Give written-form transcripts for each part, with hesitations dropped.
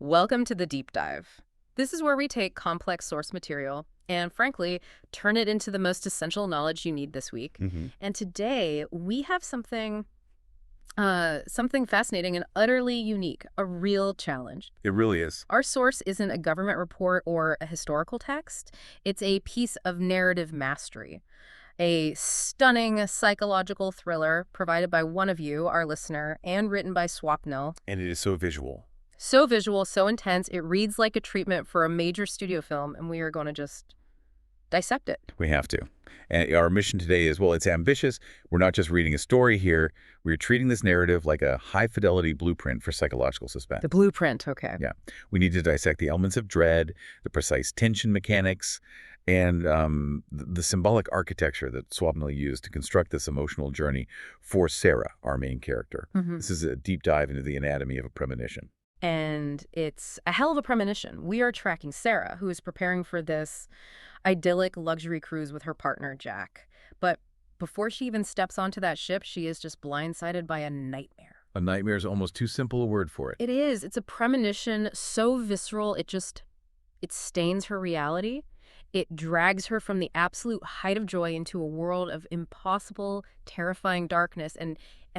Welcome to the Deep Dive. This is where we take complex source material and, frankly, turn it into the most essential knowledge you need this week. And today, we have something fascinating and utterly unique, a real challenge. It really is. Our source isn't a government report or a historical text. It's a piece of narrative mastery, a stunning psychological thriller provided by one of you, our listener, and written by Swapnil. And it is so visual. So visual, so intense, it reads like a treatment for a major studio film, and we are going to just dissect it. We have to. And our mission today is, well, it's ambitious. We're not just reading a story here. We're treating this narrative like a high-fidelity blueprint for psychological suspense. The blueprint, okay. Yeah. We need to dissect the elements of dread, the precise tension mechanics, and the symbolic architecture that Swapnil used to construct this emotional journey for Sarah, our main character. This is a deep dive into the anatomy of a premonition. And it's a hell of a premonition. We are tracking Sarah, who is preparing for this idyllic luxury cruise with her partner, Jack. But before she even steps onto that ship, she is just blindsided by a nightmare. A nightmare is almost too simple a word for it. It is. It's a premonition so visceral, it stains her reality. It drags her from the absolute height of joy into a world of impossible, terrifying darkness, and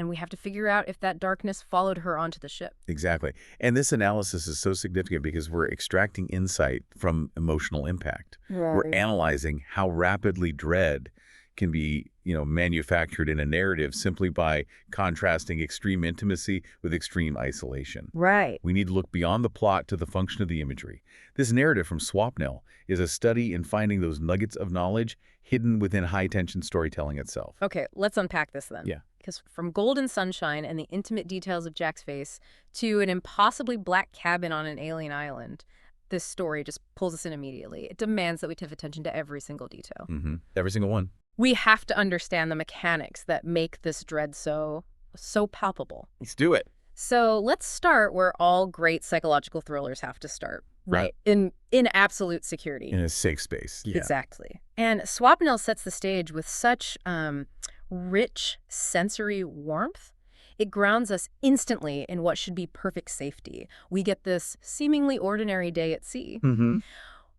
we have to figure out if that darkness followed her onto the ship. Exactly. And this analysis is so significant because we're extracting insight from emotional impact. Right. We're analyzing how rapidly dread can be, manufactured in a narrative simply by contrasting extreme intimacy with extreme isolation. Right. We need to look beyond the plot to the function of the imagery. This narrative from Swapnil is a study in finding those nuggets of knowledge hidden within high-tension storytelling itself. Okay, let's unpack this then. Yeah. Because from golden sunshine and the intimate details of Jack's face to an impossibly black cabin on an alien island, this story just pulls us in immediately. It demands that we pay attention to every single detail. Every single one. We have to understand the mechanics that make this dread so palpable. Let's do it. So let's start where all great psychological thrillers have to start. Right. In absolute security. In a safe space. Yeah. Exactly. And Swapnil sets the stage with such rich sensory warmth. It grounds us instantly in what should be perfect safety. We get this seemingly ordinary day at sea.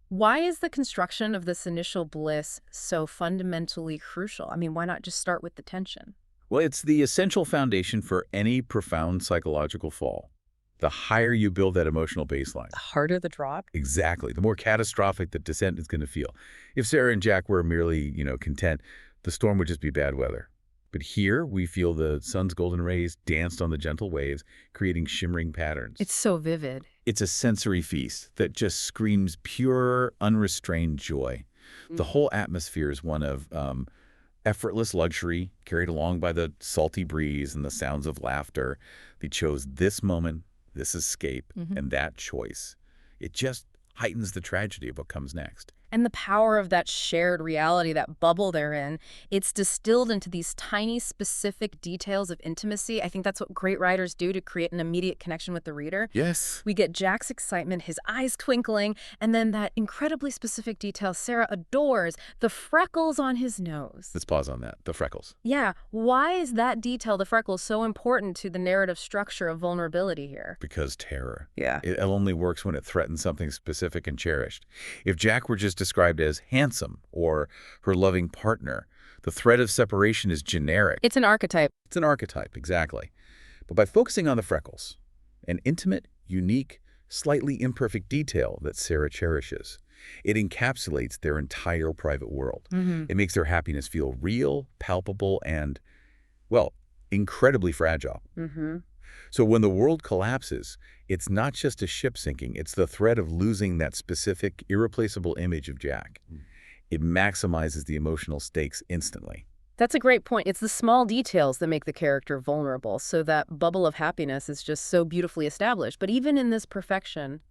Why is the construction of this initial bliss so fundamentally crucial? I mean, why not just start with the tension? Well, it's the essential foundation for any profound psychological fall. The higher you build that emotional baseline, The harder the drop? exactly, the more catastrophic the descent is going to feel. If Sarah and Jack were merely, content, the storm would just be bad weather. But here, we feel the sun's golden rays danced on the gentle waves, creating shimmering patterns. It's so vivid. It's a sensory feast that just screams pure, unrestrained joy. The whole atmosphere is one of effortless luxury, carried along by the salty breeze and the sounds of laughter. They chose this moment, this escape, and that choice. It just heightens the tragedy of what comes next. And the power of that shared reality, that bubble they're in, it's distilled into these tiny, specific details of intimacy. I think that's what great writers do to create an immediate connection with the reader. Yes. We get Jack's excitement, his eyes twinkling, and then that incredibly specific detail Sarah adores, the freckles on his nose. Let's pause on that. The freckles. Yeah, why is that detail, the freckles, so important to the narrative structure of vulnerability here? Because terror. Yeah. It only works when it threatens something specific and cherished. If Jack were just described as handsome or her loving partner, the threat of separation is generic. It's an archetype. It's an archetype, exactly. But by focusing on the freckles, an intimate, unique, slightly imperfect detail that Sarah cherishes, it encapsulates their entire private world. It makes their happiness feel real, palpable, and, well, incredibly fragile. So when the world collapses, it's not just a ship sinking, it's the threat of losing that specific, irreplaceable image of Jack. It maximizes the emotional stakes instantly. That's a great point. It's the small details that make the character vulnerable, so that bubble of happiness is just so beautifully established. But even in this perfection,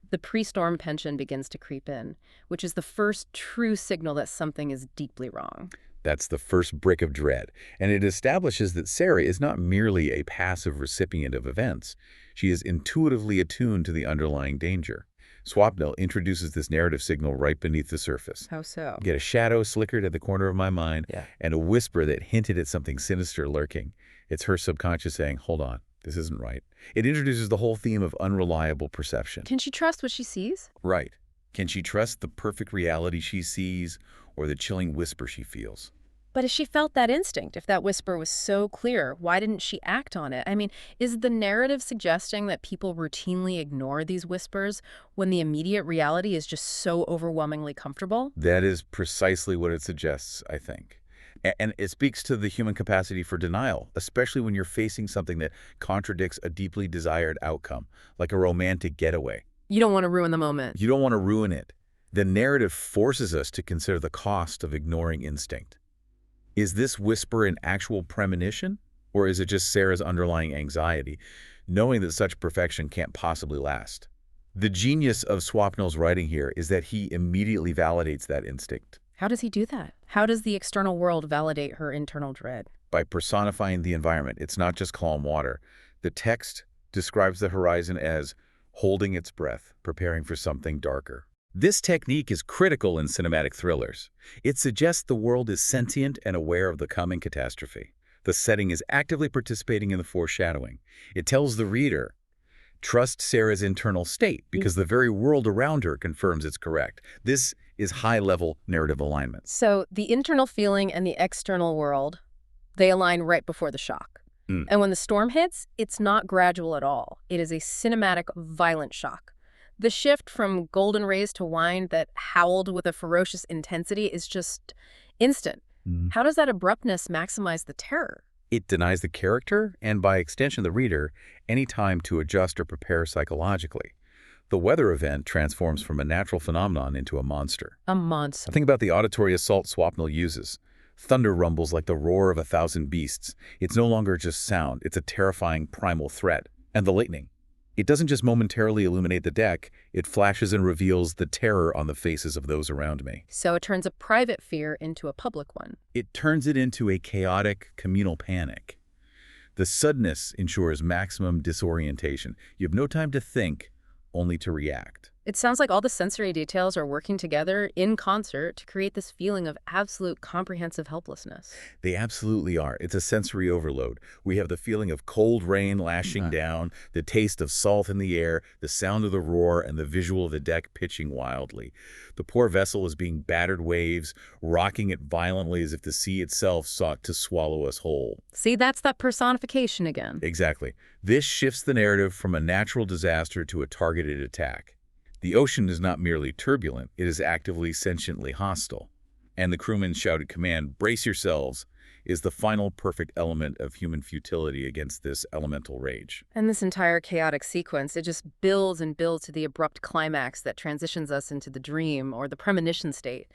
the pre-storm tension begins to creep in, which is the first true signal that something is deeply wrong. That's the first brick of dread, and it establishes that Sarah is not merely a passive recipient of events. She is intuitively attuned to the underlying danger. Swapnil introduces this narrative signal right beneath the surface. How so? Get a shadow slickered at the corner of my mind, and a whisper that hinted at something sinister lurking. It's her subconscious saying, hold on, This isn't right. It introduces the whole theme of unreliable perception. Can she trust what she sees? Right. Can she trust the perfect reality she sees or the chilling whisper she feels? But if she felt that instinct, if that whisper was so clear, why didn't she act on it? I mean, is the narrative suggesting that people routinely ignore these whispers when the immediate reality is just so overwhelmingly comfortable? That is precisely what it suggests, I think. And it speaks to the human capacity for denial, especially when you're facing something that contradicts a deeply desired outcome, like a romantic getaway. You don't want to ruin the moment. You don't want to ruin it. The narrative forces us to consider the cost of ignoring instinct. Is this whisper an actual premonition, or is it just Sarah's underlying anxiety, knowing that such perfection can't possibly last? The genius of Swapnil's writing here is that he immediately validates that instinct. How does he do that? How does the external world validate her internal dread? By personifying the environment, it's not just calm water. The text describes the horizon as holding its breath, preparing for something darker. This technique is critical in cinematic thrillers. It suggests the world is sentient and aware of the coming catastrophe. The setting is actively participating in the foreshadowing. It tells the reader, trust Sarah's internal state because the very world around her confirms it's correct. This is high-level narrative alignment. So the internal feeling and the external world, they align right before the shock. And when the storm hits, it's not gradual at all. It is a cinematic, violent shock. The shift from golden rays to wine that howled with a ferocious intensity is just instant. How does that abruptness maximize the terror? It denies the character, and by extension the reader, any time to adjust or prepare psychologically. The weather event transforms from a natural phenomenon into a monster. A monster. Think about the auditory assault Swapnil uses. Thunder rumbles like the roar of 1,000 beasts. It's no longer just sound, it's a terrifying primal threat. And the lightning. It doesn't just momentarily illuminate the deck, it flashes and reveals the terror on the faces of those around me. So it turns a private fear into a public one. It turns it into a chaotic, communal panic. The suddenness ensures maximum disorientation. You have no time to think, only to react. It sounds like all the sensory details are working together in concert to create this feeling of absolute comprehensive helplessness. They absolutely are. It's a sensory overload. We have the feeling of cold rain lashing down, the taste of salt in the air, the sound of the roar, and the visual of the deck pitching wildly. The poor vessel is being battered waves, rocking it violently as if the sea itself sought to swallow us whole. See, that's that personification again. Exactly. This shifts the narrative from a natural disaster to a targeted attack. The ocean is not merely turbulent, it is actively sentiently hostile. And the crewman's shouted command, "Brace yourselves," is the final perfect element of human futility against this elemental rage. And this entire chaotic sequence, it just builds and builds to the abrupt climax that transitions us into the dream or the premonition state.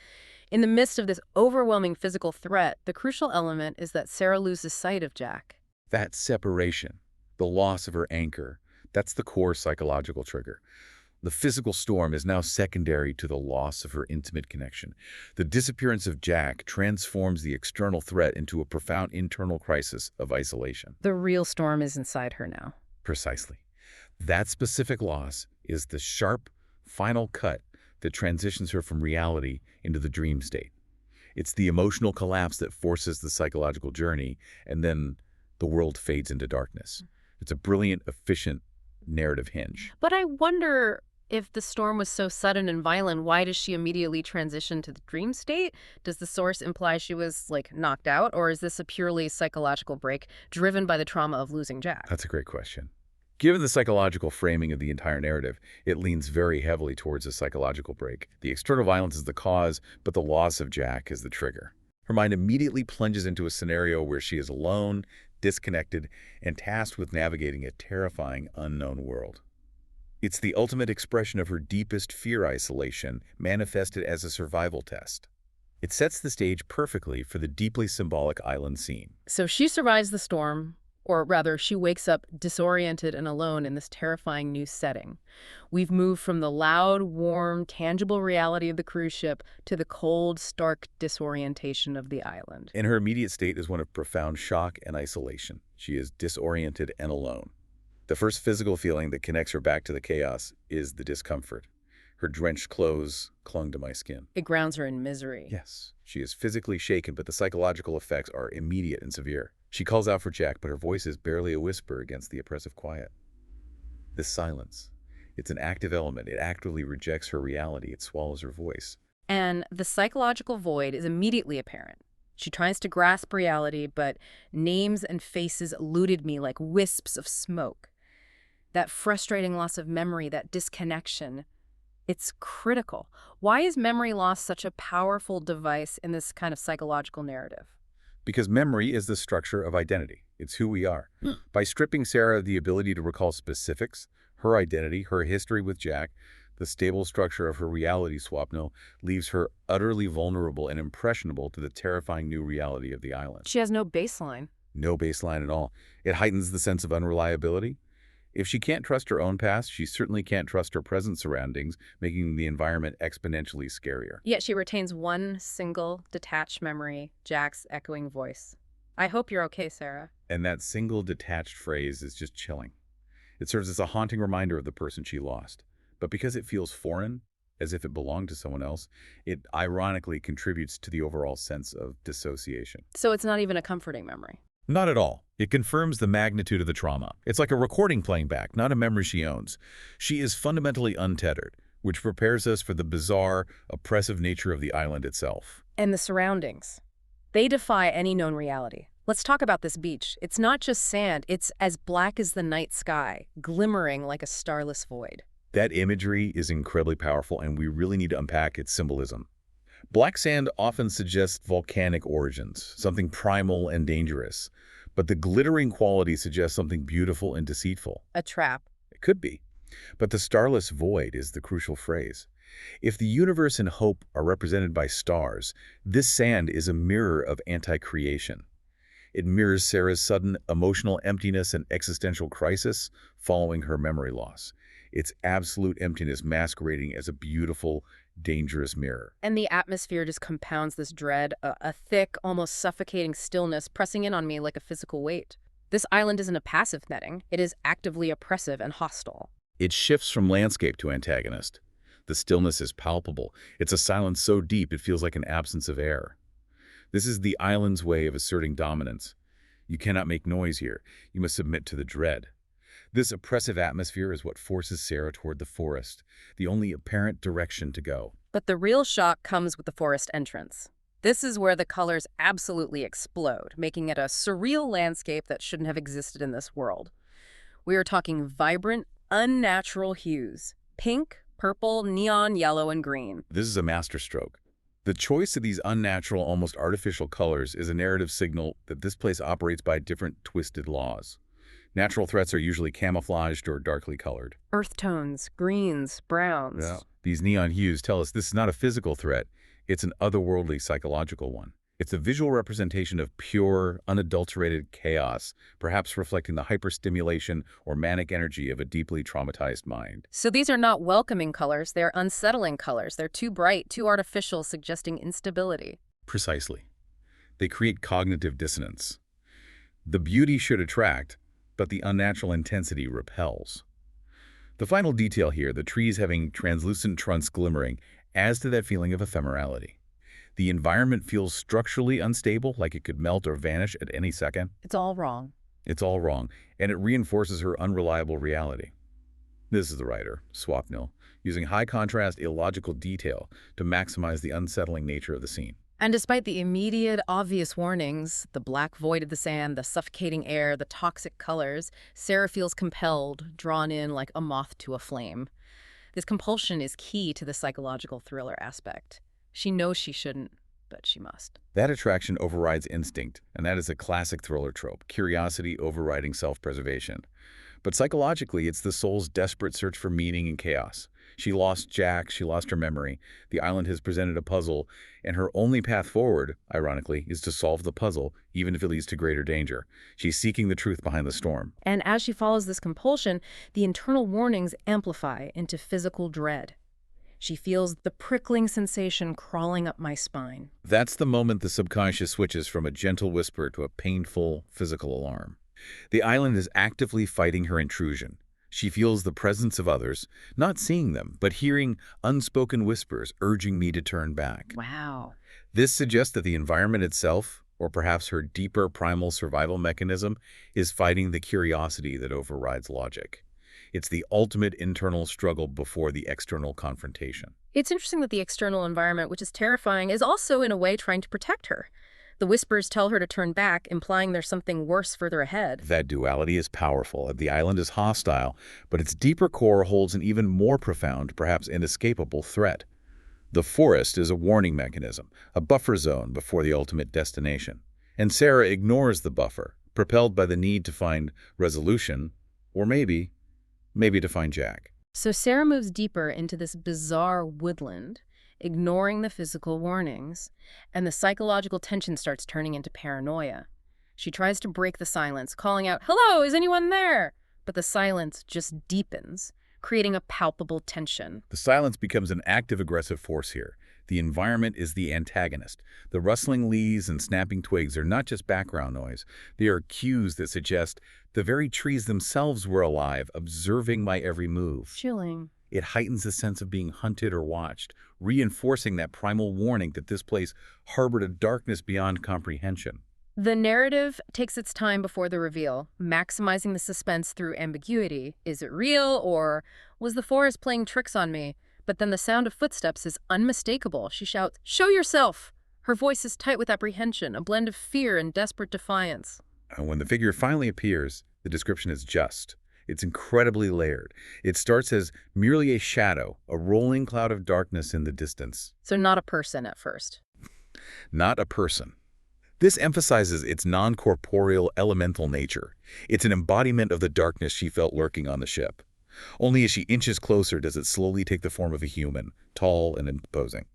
In the midst of this overwhelming physical threat, the crucial element is that Sarah loses sight of Jack. That separation, the loss of her anchor, that's the core psychological trigger. The physical storm is now secondary to the loss of her intimate connection. The disappearance of Jack transforms the external threat into a profound internal crisis of isolation. The real storm is inside her now. Precisely. That specific loss is the sharp, final cut that transitions her from reality into the dream state. It's the emotional collapse that forces the psychological journey, and then the world fades into darkness. It's a brilliant, efficient narrative hinge. But I wonder, if the storm was so sudden and violent, why does she immediately transition to the dream state? Does the source imply she was, like, knocked out? Or is this a purely psychological break driven by the trauma of losing Jack? That's a great question. Given the psychological framing of the entire narrative, it leans very heavily towards a psychological break. The external violence is the cause, but the loss of Jack is the trigger. Her mind immediately plunges into a scenario where she is alone, disconnected, and tasked with navigating a terrifying, unknown world. It's the ultimate expression of her deepest fear isolation, manifested as a survival test. It sets the stage perfectly for the deeply symbolic island scene. So she survives the storm, or rather, she wakes up disoriented and alone in this terrifying new setting. We've moved from the loud, warm, tangible reality of the cruise ship to the cold, stark disorientation of the island. And her immediate state is one of profound shock and isolation. She is disoriented and alone. The first physical feeling that connects her back to the chaos is the discomfort. Her drenched clothes clung to my skin. It grounds her in misery. Yes, she is physically shaken, but the psychological effects are immediate and severe. She calls out for Jack, but her voice is barely a whisper against the oppressive quiet. This silence, it's an active element. It actively rejects her reality. It swallows her voice. And the psychological void is immediately apparent. She tries to grasp reality, but names and faces eluded me like wisps of smoke. That frustrating loss of memory, that disconnection, it's critical. Why is memory loss such a powerful device in this kind of psychological narrative? Because memory is the structure of identity. It's who we are. By stripping Sarah of the ability to recall specifics, her identity, her history with Jack, the stable structure of her reality Swapnil leaves her utterly vulnerable and impressionable to the terrifying new reality of the island. She has no baseline. No baseline at all. It heightens the sense of unreliability. If she can't trust her own past, she certainly can't trust her present surroundings, making the environment exponentially scarier. Yet she retains one single, detached memory, Jack's echoing voice. I hope you're okay, Sarah. And that single detached phrase is just chilling. It serves as a haunting reminder of the person she lost. But because it feels foreign, as if it belonged to someone else, it ironically contributes to the overall sense of dissociation. So it's not even a comforting memory. Not at all. It confirms the magnitude of the trauma. It's like a recording playing back, not a memory she owns. She is fundamentally untethered, which prepares us for the bizarre, oppressive nature of the island itself. And the surroundings. They defy any known reality. Let's talk about this beach. It's not just sand, it's as black as the night sky, glimmering like a starless void. That imagery is incredibly powerful, and we really need to unpack its symbolism. Black sand often suggests volcanic origins, something primal and dangerous. But the glittering quality suggests something beautiful and deceitful. A trap. It could be. But the starless void is the crucial phrase. If the universe and hope are represented by stars, this sand is a mirror of anti-creation. It mirrors Sarah's sudden emotional emptiness and existential crisis following her memory loss. It's absolute emptiness masquerading as a beautiful, dangerous mirror. And the atmosphere just compounds this dread, a thick, almost suffocating stillness pressing in on me like a physical weight. This island isn't a passive netting. It is actively oppressive and hostile. It shifts from landscape to antagonist. The stillness is palpable. It's a silence so deep it feels like an absence of air. This is the island's way of asserting dominance. You cannot make noise here. You must submit to the dread. This oppressive atmosphere is what forces Sarah toward the forest, the only apparent direction to go. But the real shock comes with the forest entrance. This is where the colors absolutely explode, making it a surreal landscape that shouldn't have existed in this world. We are talking vibrant, unnatural hues. Pink, purple, neon, yellow, and green. This is a masterstroke. The choice of these unnatural, almost artificial colors is a narrative signal that this place operates by different twisted laws. Natural threats are usually camouflaged or darkly colored. Earth tones, greens, browns. Yeah. These neon hues tell us this is not a physical threat. It's an otherworldly psychological one. It's a visual representation of pure, unadulterated chaos, perhaps reflecting the hyperstimulation or manic energy of a deeply traumatized mind. So these are not welcoming colors, they're unsettling colors. They're too bright, too artificial, suggesting instability. Precisely. They create cognitive dissonance. The beauty should attract, but the unnatural intensity repels. The final detail here, the trees having translucent trunks glimmering, adds to that feeling of ephemerality. The environment feels structurally unstable, like it could melt or vanish at any second. It's all wrong. It's all wrong, and it reinforces her unreliable reality. This is the writer, Swapnil, using high-contrast, illogical detail to maximize the unsettling nature of the scene. And despite the immediate, obvious warnings, the black void of the sand, the suffocating air, the toxic colors, Sarah feels compelled, drawn in like a moth to a flame. This compulsion is key to the psychological thriller aspect. She knows she shouldn't, but she must. That attraction overrides instinct, and that is a classic thriller trope, curiosity overriding self-preservation. But psychologically, it's the soul's desperate search for meaning in chaos. She lost Jack, she lost her memory. The island has presented a puzzle, and her only path forward, ironically, is to solve the puzzle, even if it leads to greater danger. She's seeking the truth behind the storm. And as she follows this compulsion, the internal warnings amplify into physical dread. She feels the prickling sensation crawling up my spine. That's the moment the subconscious switches from a gentle whisper to a painful physical alarm. The island is actively fighting her intrusion. She feels the presence of others, not seeing them, but hearing unspoken whispers urging me to turn back. Wow. This suggests that the environment itself, Or perhaps her deeper primal survival mechanism is fighting the curiosity that overrides logic. It's the ultimate internal struggle before the external confrontation. It's interesting that the external environment, which is terrifying, is also in a way trying to protect her. The whispers tell her to turn back, implying there's something worse further ahead. That duality is powerful. The island is hostile, but its deeper core holds an even more profound, perhaps inescapable threat. The forest is a warning mechanism, a buffer zone before the ultimate destination. And Sarah ignores the buffer, propelled by the need to find resolution, or maybe to find Jack. So Sarah moves deeper into this bizarre woodland, ignoring the physical warnings, and the psychological tension starts turning into paranoia. She tries to break the silence, calling out, "Hello, is anyone there?" But the silence just deepens, creating a palpable tension. The silence becomes an active aggressive force here. The environment is the antagonist. The rustling leaves and snapping twigs are not just background noise. They are cues that suggest the very trees themselves were alive, observing my every move. Chilling. It heightens the sense of being hunted or watched, reinforcing that primal warning that this place harbored a darkness beyond comprehension. The narrative takes its time before the reveal, maximizing the suspense through ambiguity. Is it real, or was the forest playing tricks on me? But then the sound of footsteps is unmistakable. She shouts, "Show yourself!" Her voice is tight with apprehension, a blend of fear and desperate defiance. And when the figure finally appears, the description is just. It's incredibly layered. It starts as merely a shadow, a rolling cloud of darkness in the distance. So not a person at first. Not a person. This emphasizes its non-corporeal elemental nature. It's an embodiment of the darkness she felt lurking on the ship. Only as she inches closer does it slowly take the form of a human, tall and imposing.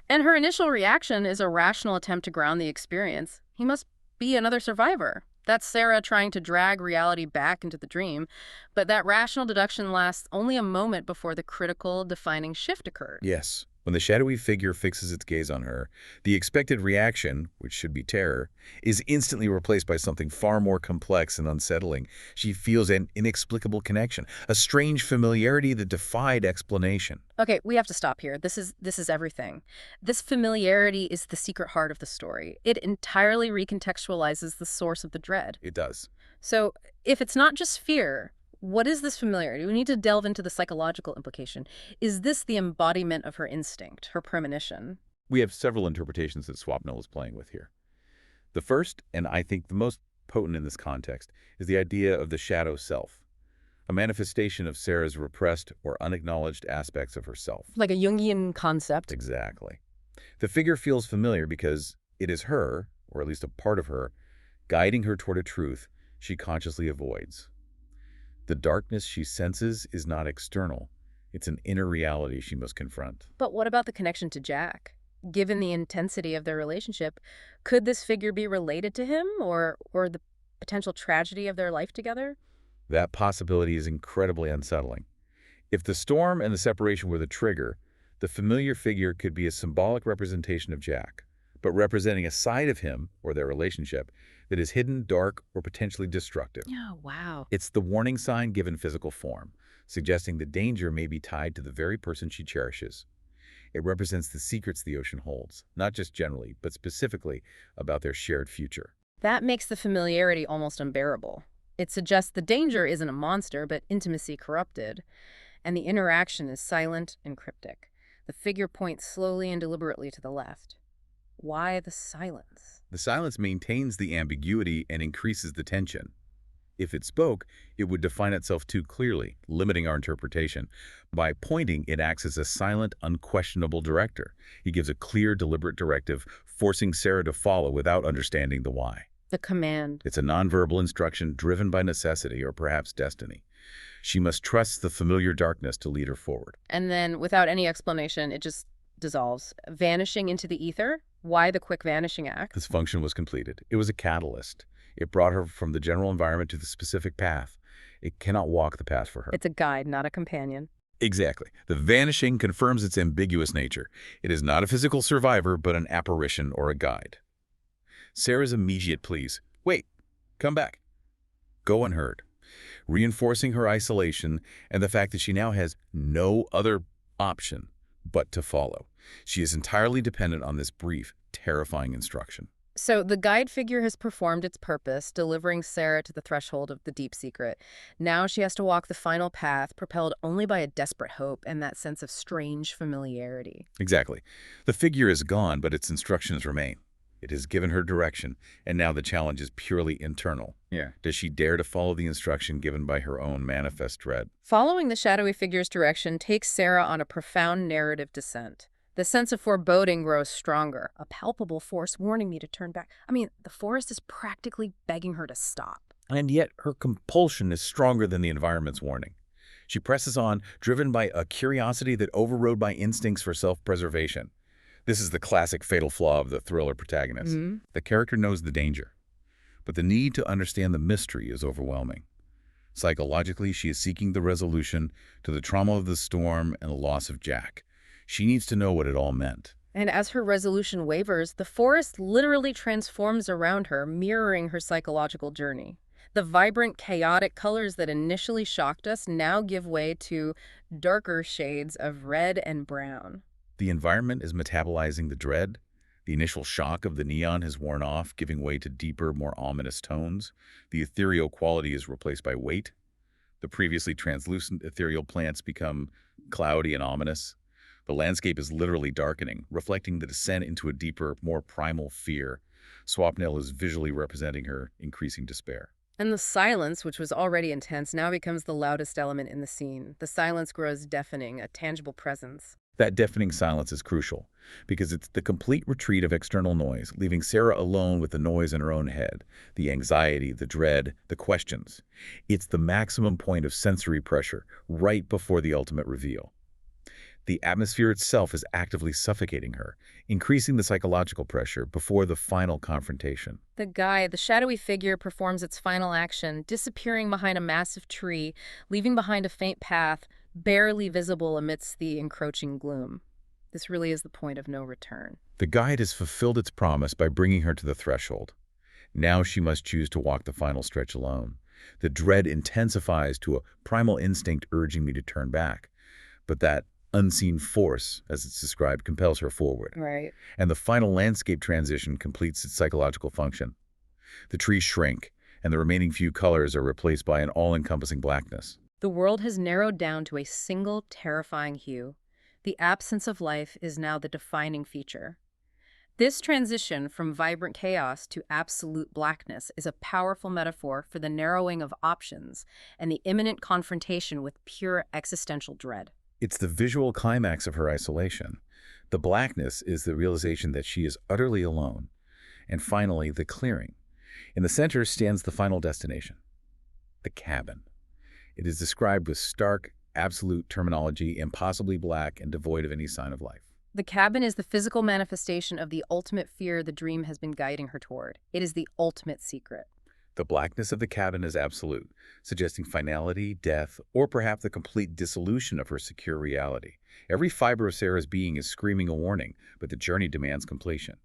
And her initial reaction is a rational attempt to ground the experience. He must be another survivor. That's Sarah trying to drag reality back into the dream. But that rational deduction lasts only a moment before the critical, defining shift occurs. Yes. When the shadowy figure fixes its gaze on her, the expected reaction, which should be terror, is instantly replaced by something far more complex and unsettling. She feels an inexplicable connection, a strange familiarity that defied explanation. Okay, we have to stop here. This is everything. This familiarity is the secret heart of the story. It entirely recontextualizes the source of the dread. It does. So if it's not just fear, what is this familiarity? We need to delve into the psychological implication. Is this the embodiment of her instinct, her premonition? We have several interpretations that Swapnil is playing with here. The first, and I think the most potent in this context, is the idea of the shadow self, a manifestation of Sarah's repressed or unacknowledged aspects of herself. Like a Jungian concept. Exactly. The figure feels familiar because it is her, or at least a part of her, guiding her toward a truth she consciously avoids. The darkness she senses is not external. It's an inner reality she must confront. But what about the connection to Jack? Given the intensity of their relationship, could this figure be related to him or the potential tragedy of their life together? That possibility is incredibly unsettling. If the storm and the separation were the trigger, the familiar figure could be a symbolic representation of Jack, but representing a side of him, or their relationship, that is hidden, dark, or potentially destructive. Oh, wow. It's the warning sign given physical form, suggesting the danger may be tied to the very person she cherishes. It represents the secrets the ocean holds, not just generally, but specifically about their shared future. That makes the familiarity almost unbearable. It suggests the danger isn't a monster, but intimacy corrupted, and the interaction is silent and cryptic. The figure points slowly and deliberately to the left. Why the silence? The silence maintains the ambiguity and increases the tension. If it spoke, it would define itself too clearly, limiting our interpretation. By pointing, it acts as a silent, unquestionable director. He gives a clear, deliberate directive, forcing Sarah to follow without understanding the why. The command. It's a nonverbal instruction driven by necessity or perhaps destiny. She must trust the familiar darkness to lead her forward. And then, without any explanation, it just dissolves, vanishing into the ether. Why the quick vanishing act? This function was completed. It was a catalyst. It brought her from the general environment to the specific path. It cannot walk the path for her. It's a guide, not a companion. Exactly. The vanishing confirms its ambiguous nature. It is not a physical survivor, but an apparition or a guide. Sarah's immediate pleas, "Wait, come back," go unheard, reinforcing her isolation and the fact that she now has no other option but to follow. She is entirely dependent on this brief, terrifying instruction. So the guide figure has performed its purpose, delivering Sarah to the threshold of the deep secret. Now she has to walk the final path, propelled only by a desperate hope and that sense of strange familiarity. Exactly. The figure is gone, but its instructions remain. It has given her direction, and now the challenge is purely internal. Yeah. Does she dare to follow the instruction given by her own manifest dread? Following the shadowy figure's direction takes Sarah on a profound narrative descent. The sense of foreboding grows stronger, a palpable force warning me to turn back. I mean, the forest is practically begging her to stop. And yet her compulsion is stronger than the environment's warning. She presses on, driven by a curiosity that overrode my instincts for self-preservation. This is the classic fatal flaw of the thriller protagonist. The character knows the danger, but the need to understand the mystery is overwhelming. Psychologically, she is seeking the resolution to the trauma of the storm and the loss of Jack. She needs to know what it all meant. And as her resolution wavers, the forest literally transforms around her, mirroring her psychological journey. The vibrant, chaotic colors that initially shocked us now give way to darker shades of red and brown. The environment is metabolizing the dread. The initial shock of the neon has worn off, giving way to deeper, more ominous tones. The ethereal quality is replaced by weight. The previously translucent ethereal plants become cloudy and ominous. The landscape is literally darkening, reflecting the descent into a deeper, more primal fear. Swapnil is visually representing her increasing despair. And the silence, which was already intense, now becomes the loudest element in the scene. The silence grows deafening, a tangible presence. That deafening silence is crucial, because it's the complete retreat of external noise, leaving Sarah alone with the noise in her own head, the anxiety, the dread, the questions. It's the maximum point of sensory pressure, right before the ultimate reveal. The atmosphere itself is actively suffocating her, increasing the psychological pressure before the final confrontation. The shadowy figure, performs its final action, disappearing behind a massive tree, leaving behind a faint path, barely visible amidst the encroaching gloom. This really is the point of no return. The guide has fulfilled its promise by bringing her to the threshold. Now she must choose to walk the final stretch alone. The dread intensifies to a primal instinct urging me to turn back. But that unseen force, as it's described, compels her forward. Right. And the final landscape transition completes its psychological function. The trees shrink, and the remaining few colors are replaced by an all-encompassing blackness. The world has narrowed down to a single terrifying hue. The absence of life is now the defining feature. This transition from vibrant chaos to absolute blackness is a powerful metaphor for the narrowing of options and the imminent confrontation with pure existential dread. It's the visual climax of her isolation. The blackness is the realization that she is utterly alone. And finally, the clearing. In the center stands the final destination, the cabin. It is described with stark, absolute terminology, impossibly black and devoid of any sign of life. The cabin is the physical manifestation of the ultimate fear the dream has been guiding her toward. It is the ultimate secret. The blackness of the cabin is absolute, suggesting finality, death, or perhaps the complete dissolution of her secure reality. Every fiber of Sarah's being is screaming a warning, but the journey demands completion.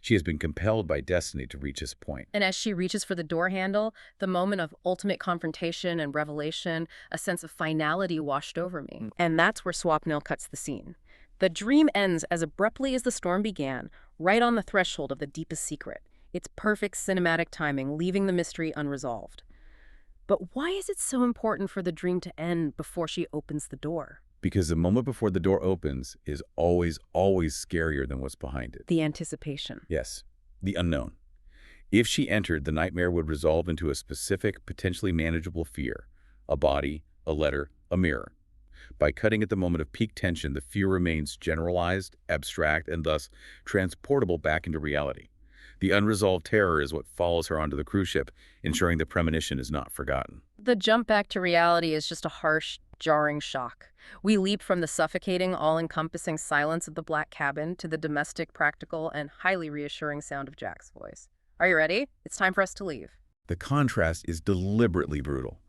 She has been compelled by destiny to reach this point. And as she reaches for the door handle, the moment of ultimate confrontation and revelation, a sense of finality washed over me. And that's where Swapnil cuts the scene. The dream ends as abruptly as the storm began, right on the threshold of the deepest secret. It's perfect cinematic timing, leaving the mystery unresolved. But why is it so important for the dream to end before she opens the door? Because the moment before the door opens is always, always scarier than what's behind it. The anticipation. Yes, the unknown. If she entered, the nightmare would resolve into a specific, potentially manageable fear. A body, a letter, a mirror. By cutting at the moment of peak tension, the fear remains generalized, abstract, and thus transportable back into reality. The unresolved terror is what follows her onto the cruise ship, ensuring the premonition is not forgotten. The jump back to reality is just a harsh, jarring shock. We leap from the suffocating, all-encompassing silence of the black cabin to the domestic, practical, and highly reassuring sound of Jack's voice. Are you ready? It's time for us to leave. The contrast is deliberately brutal.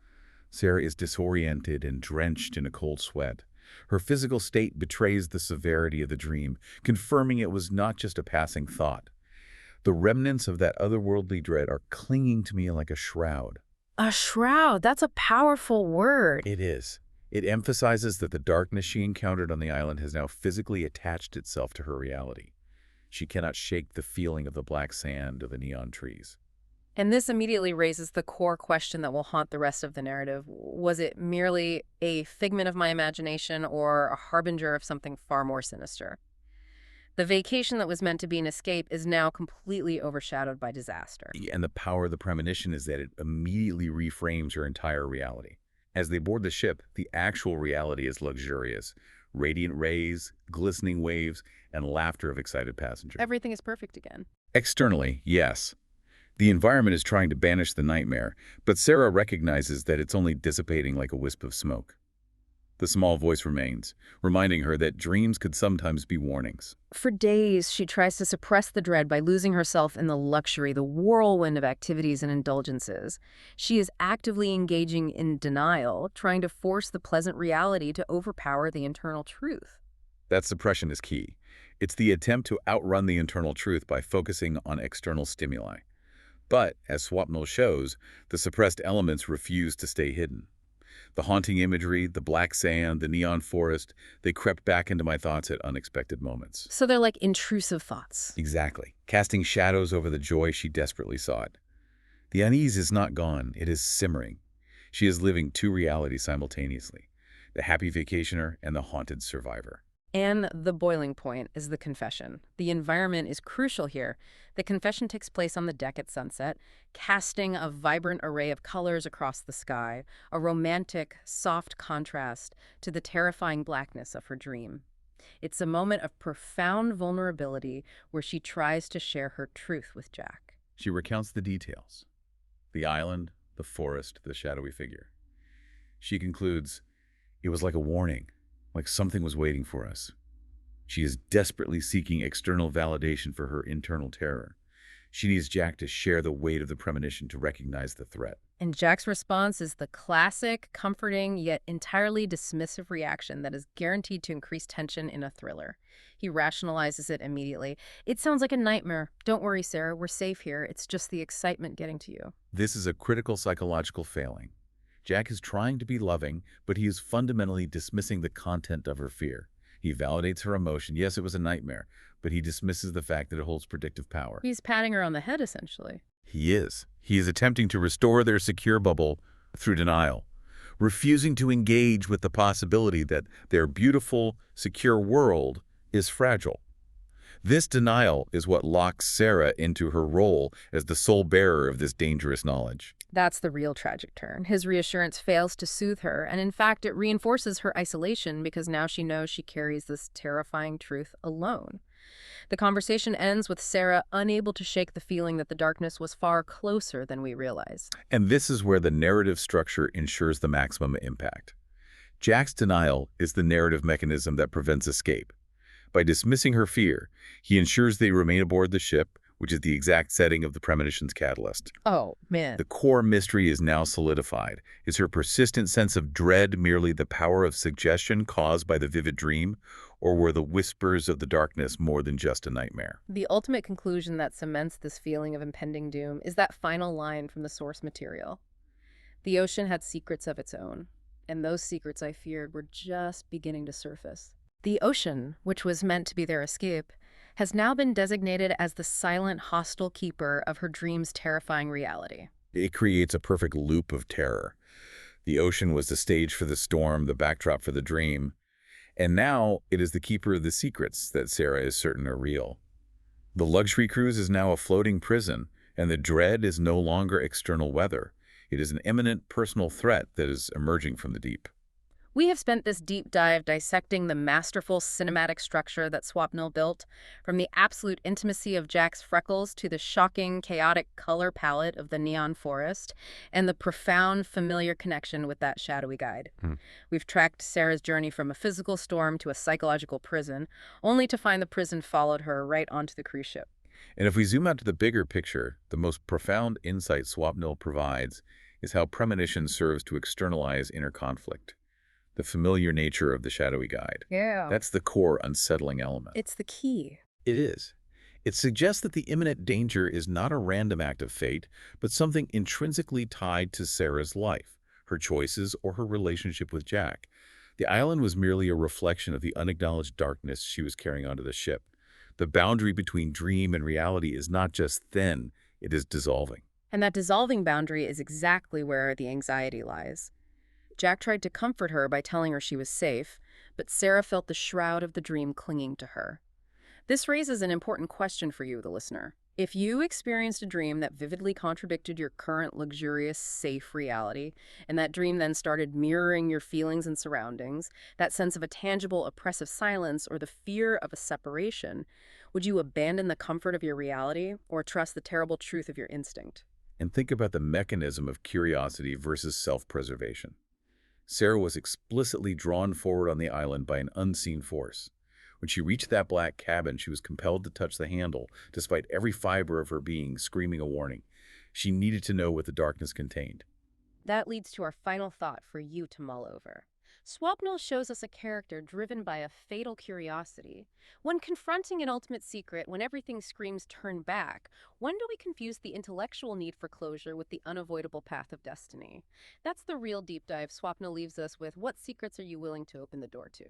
Sarah is disoriented and drenched in a cold sweat. Her physical state betrays the severity of the dream, confirming it was not just a passing thought. The remnants of that otherworldly dread are clinging to me like a shroud. A shroud, that's a powerful word. It is. It emphasizes that the darkness she encountered on the island has now physically attached itself to her reality. She cannot shake the feeling of the black sand or the neon trees. And this immediately raises the core question that will haunt the rest of the narrative. Was it merely a figment of my imagination or a harbinger of something far more sinister? The vacation that was meant to be an escape is now completely overshadowed by disaster. And the power of the premonition is that it immediately reframes her entire reality. As they board the ship, the actual reality is luxurious. Radiant rays, glistening waves, and laughter of excited passengers. Everything is perfect again. Externally, yes. The environment is trying to banish the nightmare, but Sarah recognizes that it's only dissipating like a wisp of smoke. The small voice remains, reminding her that dreams could sometimes be warnings. For days, she tries to suppress the dread by losing herself in the luxury, the whirlwind of activities and indulgences. She is actively engaging in denial, trying to force the pleasant reality to overpower the internal truth. That suppression is key. It's the attempt to outrun the internal truth by focusing on external stimuli. But, as Swapnil shows, the suppressed elements refuse to stay hidden. The haunting imagery, the black sand, the neon forest, they crept back into my thoughts at unexpected moments. So they're like intrusive thoughts. Exactly, casting shadows over the joy she desperately sought. The unease is not gone, it is simmering. She is living two realities simultaneously, the happy vacationer and the haunted survivor. And the boiling point is the confession. The environment is crucial here. The confession takes place on the deck at sunset, casting a vibrant array of colors across the sky, a romantic, soft contrast to the terrifying blackness of her dream. It's a moment of profound vulnerability where she tries to share her truth with Jack. She recounts the details. The island, the forest, the shadowy figure. She concludes, "It was like a warning. Like something was waiting for us." She is desperately seeking external validation for her internal terror. She needs Jack to share the weight of the premonition to recognize the threat. And Jack's response is the classic, comforting, yet entirely dismissive reaction that is guaranteed to increase tension in a thriller. He rationalizes it immediately. "It sounds like a nightmare. Don't worry, Sarah. We're safe here. It's just the excitement getting to you." This is a critical psychological failing. Jack is trying to be loving, but he is fundamentally dismissing the content of her fear. He validates her emotion. Yes, it was a nightmare, but he dismisses the fact that it holds predictive power. He's patting her on the head, essentially. He is. He is attempting to restore their secure bubble through denial, refusing to engage with the possibility that their beautiful, secure world is fragile. This denial is what locks Sarah into her role as the sole bearer of this dangerous knowledge. That's the real tragic turn. His reassurance fails to soothe her, and in fact, it reinforces her isolation because now she knows she carries this terrifying truth alone. The conversation ends with Sarah unable to shake the feeling that the darkness was far closer than we realize. And this is where the narrative structure ensures the maximum impact. Jack's denial is the narrative mechanism that prevents escape. By dismissing her fear, he ensures they remain aboard the ship, which is the exact setting of the premonition's catalyst. Oh, man. The core mystery is now solidified. Is her persistent sense of dread merely the power of suggestion caused by the vivid dream, or were the whispers of the darkness more than just a nightmare? The ultimate conclusion that cements this feeling of impending doom is that final line from the source material. The ocean had secrets of its own, and those secrets I feared were just beginning to surface. The ocean, which was meant to be their escape, has now been designated as the silent, hostile keeper of her dream's terrifying reality. It creates a perfect loop of terror. The ocean was the stage for the storm, the backdrop for the dream, and now it is the keeper of the secrets that Sarah is certain are real. The luxury cruise is now a floating prison, and the dread is no longer external weather. It is an imminent personal threat that is emerging from the deep. We have spent this deep dive dissecting the masterful cinematic structure that Swapnil built, from the absolute intimacy of Jack's freckles to the shocking, chaotic color palette of the neon forest, and the profound, familiar connection with that shadowy guide. We've tracked Sarah's journey from a physical storm to a psychological prison, only to find the prison followed her right onto the cruise ship. And if we zoom out to the bigger picture, the most profound insight Swapnil provides is how premonition serves to externalize inner conflict. The familiar nature of the shadowy guide. Yeah. That's the core unsettling element. It's the key. It is. It suggests that the imminent danger is not a random act of fate, but something intrinsically tied to Sarah's life, her choices, or her relationship with Jack. The island was merely a reflection of the unacknowledged darkness she was carrying onto the ship. The boundary between dream and reality is not just thin, it is dissolving. And that dissolving boundary is exactly where the anxiety lies. Jack tried to comfort her by telling her she was safe, but Sarah felt the shroud of the dream clinging to her. This raises an important question for you, the listener. If you experienced a dream that vividly contradicted your current luxurious, safe reality, and that dream then started mirroring your feelings and surroundings, that sense of a tangible, oppressive silence or the fear of a separation, would you abandon the comfort of your reality or trust the terrible truth of your instinct? And think about the mechanism of curiosity versus self-preservation. Sarah was explicitly drawn forward on the island by an unseen force. When she reached that black cabin, she was compelled to touch the handle, despite every fiber of her being screaming a warning. She needed to know what the darkness contained. That leads to our final thought for you to mull over. Swapnil shows us a character driven by a fatal curiosity. When confronting an ultimate secret, when everything screams turn back, when do we confuse the intellectual need for closure with the unavoidable path of destiny? That's the real deep dive Swapnil leaves us with. What secrets are you willing to open the door to?